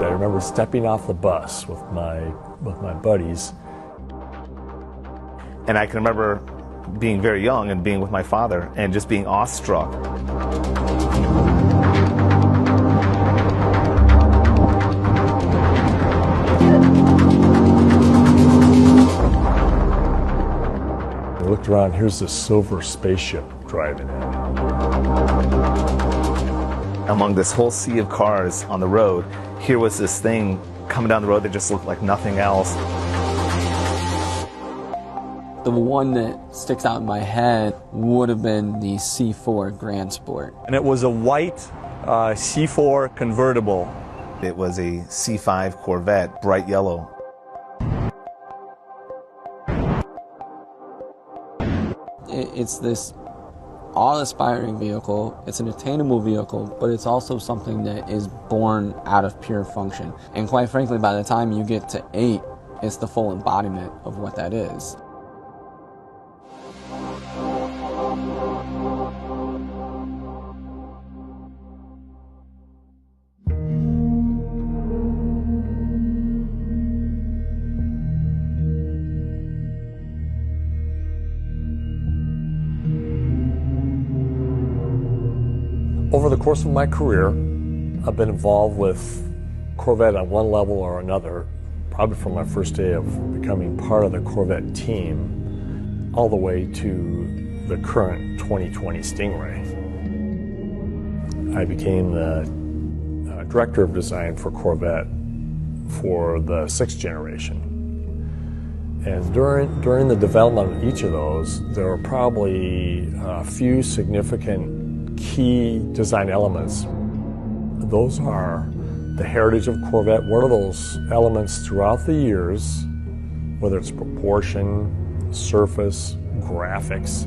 I remember stepping off the bus with my buddies. And I can remember being very young and being with my father and just being awestruck. I looked around, here's this silver spaceship driving in. Among this whole sea of cars on the road, here was this thing coming down the road that just looked like nothing else. The one that sticks out in my head would have been the C4 Grand Sport. And it was a white C4 convertible. It was a C5 Corvette, bright yellow. It's this awe-inspiring vehicle. It's an attainable vehicle, but it's also something that is born out of pure function. And quite frankly, by the time you get to 8, it's the full embodiment of what that is. Over the course of my career, I've been involved with Corvette on one level or another, probably from my first day of becoming part of the Corvette team, all the way to the current 2020 Stingray. I became the director of design for Corvette for the 6th generation. And during the development of each of those, there were probably a few significant key design elements. Those are the heritage of Corvette. What are those elements throughout the years, whether it's proportion, surface, graphics,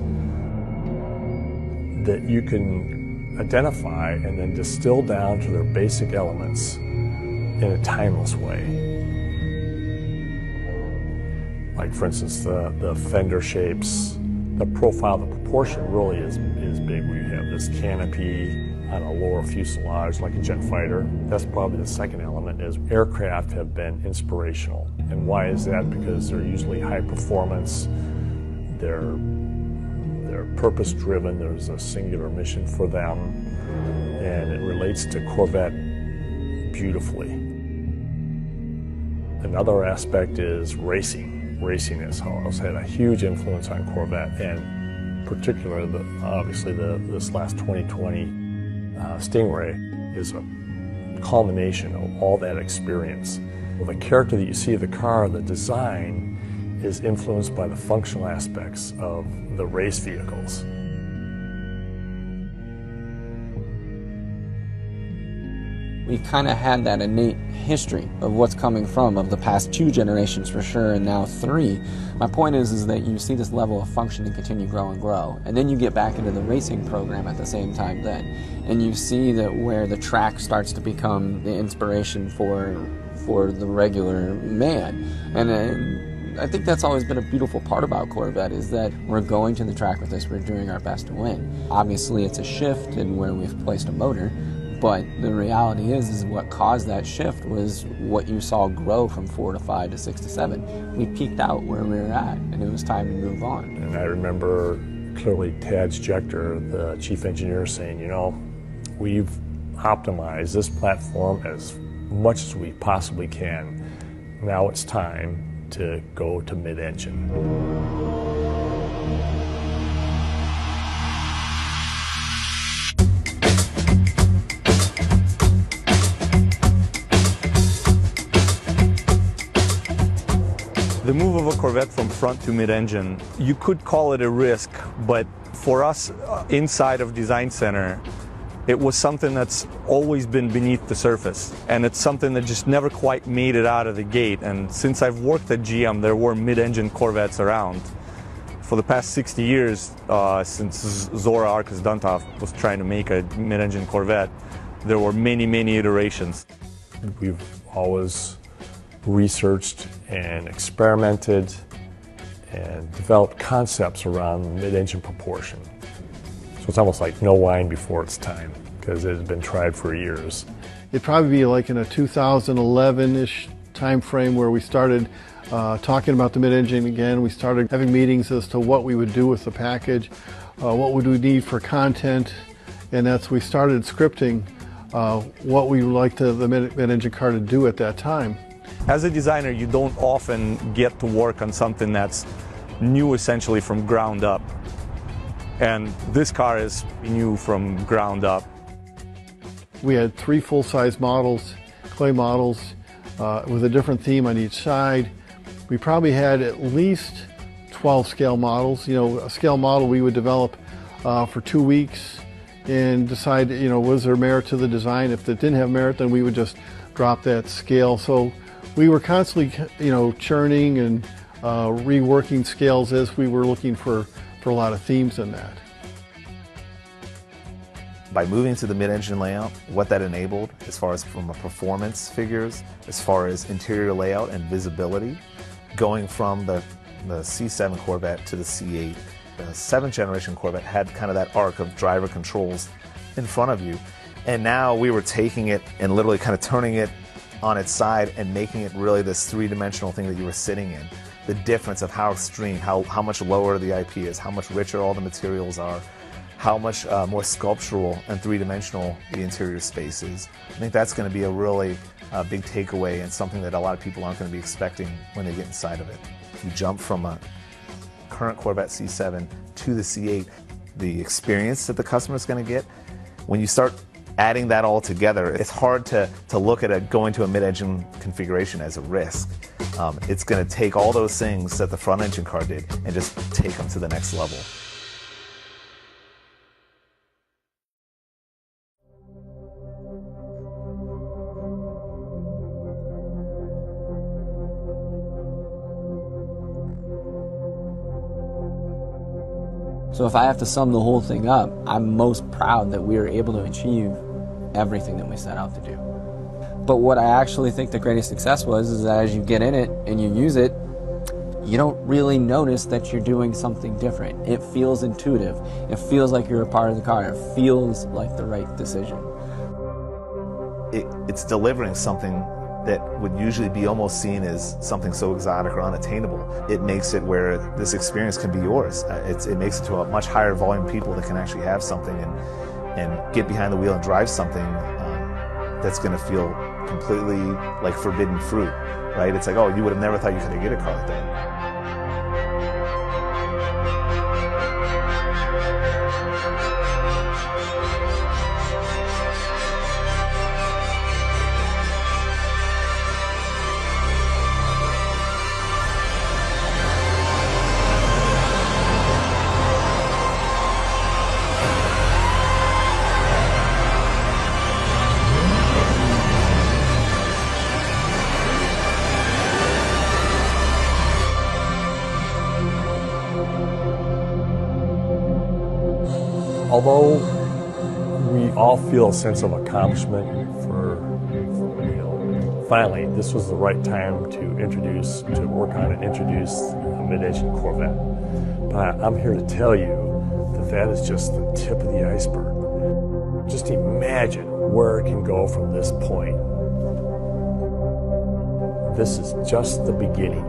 that you can identify and then distill down to their basic elements in a timeless way. Like, for instance, the fender shapes, the profile, the proportion really is big. We have this canopy on a lower fuselage like a jet fighter. That's probably the second element, is aircraft have been inspirational. And why is that? Because they're usually high performance, they're purpose driven, there's a singular mission for them, and it relates to Corvette beautifully. Another aspect is racing. Racing has had a huge influence on Corvette, and particularly, obviously, this last 2020 Stingray is a culmination of all that experience. Well, the character that you see of the car, the design, is influenced by the functional aspects of the race vehicles. We kind of had that innate history of what's coming from, of the past 2 generations for sure, and now 3. My point is that you see this level of functioning continue grow and grow, and then you get back into the racing program at the same time then, and you see that where the track starts to become the inspiration for the regular man. And I think that's always been a beautiful part about Corvette, is that we're going to the track with this, we're doing our best to win. Obviously it's a shift in where we've placed a motor, but the reality is what caused that shift was what you saw grow from 4 to 5 to 6 to 7. We peaked out where we were at, and it was time to move on. And I remember clearly Tad Schechter, the chief engineer, saying, you know, we've optimized this platform as much as we possibly can. Now it's time to go to mid-engine. The move of a Corvette from front to mid-engine, you could call it a risk, but for us inside of Design Center, it was something that's always been beneath the surface, and it's something that just never quite made it out of the gate. And since I've worked at GM, there were mid-engine Corvettes around. For the past 60 years, since Zora Arkus Duntov was trying to make a mid-engine Corvette, there were many, many iterations. We've always researched and experimented and developed concepts around mid-engine proportion. So it's almost like no wine before it's time. because it had been tried for years. It'd probably be like in a 2011-ish time frame where we started talking about the mid-engine again. We started having meetings as to what we would do with the package, what would we need for content, and that's we started scripting what we would like the mid-engine car to do at that time. As a designer, you don't often get to work on something that's new essentially from ground up. And this car is new from ground up. We had 3 full-size models, clay models, with a different theme on each side. We probably had at least 12 scale models. You know, a scale model we would develop for 2 weeks and decide, you know, was there merit to the design? If it didn't have merit, then we would just drop that scale. So we were constantly, you know, churning and reworking scales as we were looking for a lot of themes in that. By moving to the mid-engine layout, what that enabled as far as from a performance figures, as far as interior layout and visibility, going from the C7 Corvette to the C8, the 7th generation Corvette had kind of that arc of driver controls in front of you. And now we were taking it and literally kind of turning it on its side and making it really this 3-dimensional thing that you were sitting in. The difference of how extreme, how much lower the IP is, how much richer all the materials are, how much more sculptural and 3-dimensional the interior space is. I think that's going to be a really big takeaway and something that a lot of people aren't going to be expecting when they get inside of it. If you jump from a current Corvette C7 to the C8, the experience that the customer is going to get, when you start adding that all together, it's hard to look at going to a mid-engine configuration as a risk. It's going to take all those things that the front engine car did and just take them to the next level. So if I have to sum the whole thing up, I'm most proud that we were able to achieve everything that we set out to do. But what I actually think the greatest success was is that as you get in it and you use it, you don't really notice that you're doing something different. It feels intuitive. It feels like you're a part of the car. It feels like the right decision. It's delivering something that would usually be almost seen as something so exotic or unattainable. It makes it where this experience can be yours. It makes it to a much higher volume of people that can actually have something and get behind the wheel and drive something that's going to feel completely like forbidden fruit, right? It's like, oh, you would have never thought you could get a car like that. Although we all feel a sense of accomplishment for finally, this was the right time to work on and introduce a mid-engine Corvette. But I'm here to tell you that that is just the tip of the iceberg. Just imagine where it can go from this point. This is just the beginning.